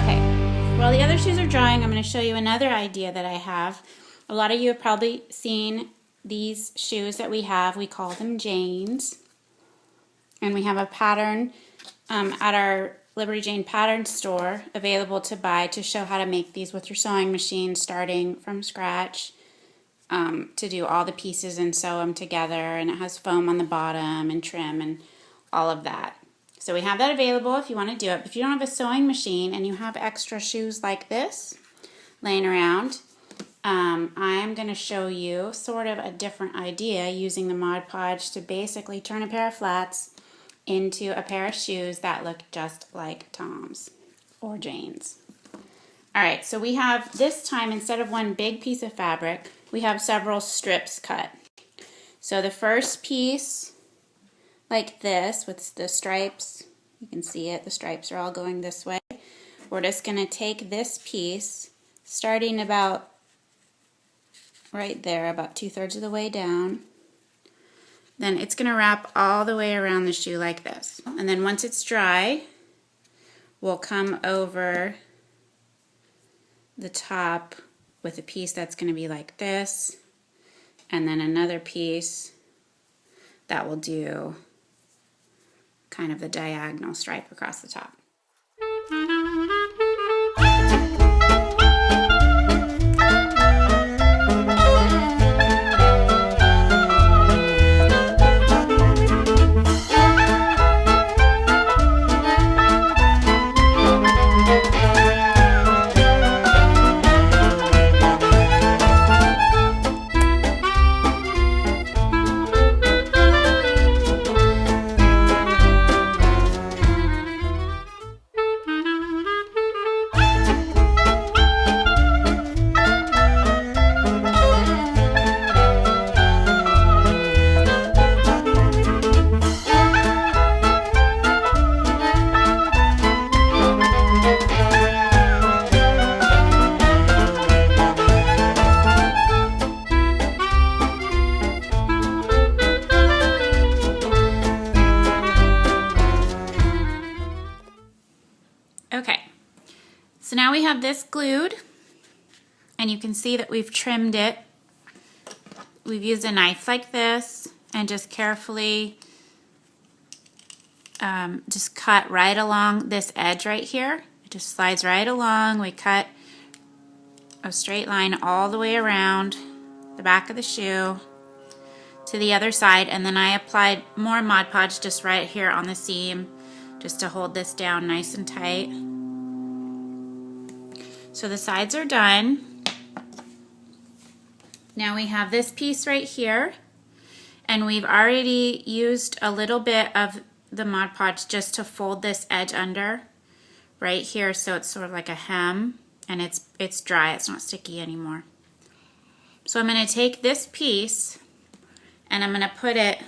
Okay, while the other shoes are drying, I'm going to show you another idea that I have. A lot of you have probably seen these shoes that we have. We call them Janes. And we have a pattern at our Liberty Jane pattern store available to buy to show how to make these with your sewing machine, starting from scratch, to do all the pieces and sew them together. And it has foam on the bottom and trim and all of that. So we have that available if you want to do it. But if you don't have a sewing machine and you have extra shoes like this laying around, I'm going to show you sort of a different idea using the Mod Podge to basically turn a pair of flats into a pair of shoes that look just like Tom's or Jane's. Alright, so we have this time, instead of one big piece of fabric, we have several strips cut. So the first piece, like this, with the stripes, you can see it, the stripes are all going this way. We're just going to take this piece, starting about right there, about 2/3 of the way down. Then it's going to wrap all the way around the shoe like this. And then once it's dry, we'll come over the top with a piece that's going to be like this, and then another piece that will do kind of the diagonal stripe across the top. Okay, so now we have this glued, and you can see that we've trimmed it. We've used a knife like this and just carefully just cut right along this edge right here. It just slides right along. We cut a straight line all the way around the back of the shoe to the other side, and then I applied more Mod Podge just right here on the seam just to hold this down nice and tight. So the sides are done. Now we have this piece right here, and we've already used a little bit of the Mod Podge just to fold this edge under right here, so it's sort of like a hem, and it's dry, it's not sticky anymore. So I'm going to take this piece and I'm going to put it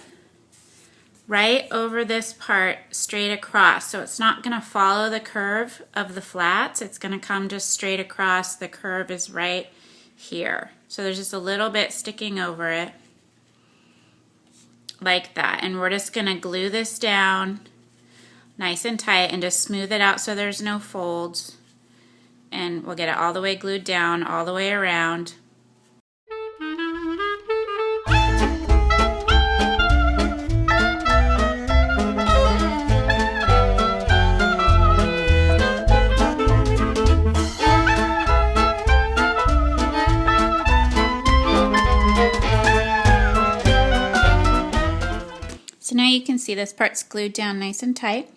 right over this part straight across. So it's not going to follow the curve of the flats. It's going to come just straight across. The curve is right here. So there's just a little bit sticking over it like that. And we're just going to glue this down nice and tight and just smooth it out so there's no folds. And we'll get it all the way glued down, all the way around. So now you can see this part's glued down nice and tight.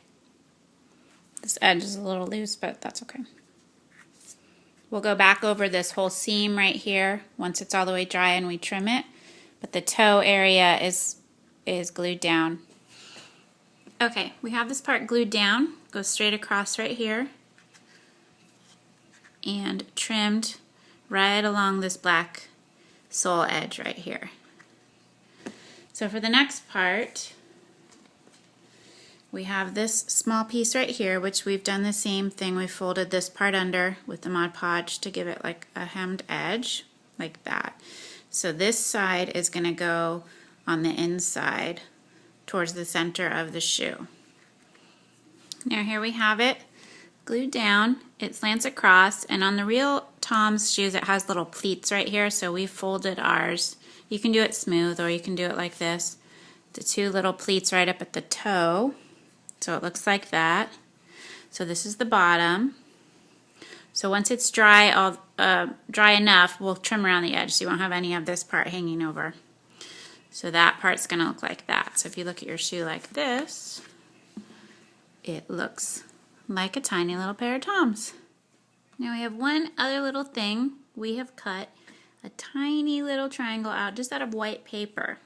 This edge is a little loose, but that's okay. We'll go back over this whole seam right here once it's all the way dry and we trim it, but the toe area is glued down. Okay, we have this part glued down, goes straight across right here, and trimmed right along this black sole edge right here. So for the next part, we have this small piece right here, which we've done the same thing. We folded this part under with the Mod Podge to give it like a hemmed edge, like that. So this side is going to go on the inside towards the center of the shoe. Now here we have it glued down. It slants across, and on the real Tom's shoes it has little pleats right here, so we folded ours. You can do it smooth or you can do it like this. The two little pleats right up at the toe, so it looks like that. So this is the bottom. So once it's dry, dry enough, we'll trim around the edge so you won't have any of this part hanging over. So that part's going to look like that. So if you look at your shoe like this, it looks like a tiny little pair of Toms. Now we have one other little thing. We have cut a tiny little triangle out just out of white paper.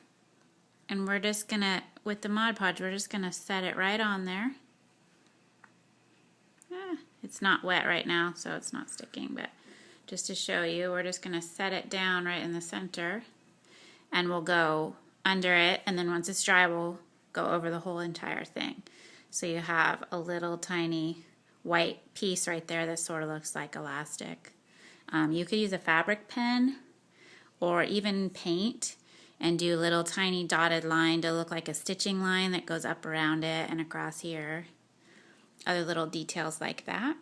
And we're just going to, with the Mod Podge, we're just going to set it right on there. It's not wet right now, so it's not sticking, but just to show you, we're just going to set it down right in the center, and we'll go under it, and then once it's dry, we'll go over the whole entire thing. So you have a little tiny white piece right there that sort of looks like elastic. You could use a fabric pen or even paint and do a little tiny dotted line to look like a stitching line that goes up around it and across here. Other little details like that.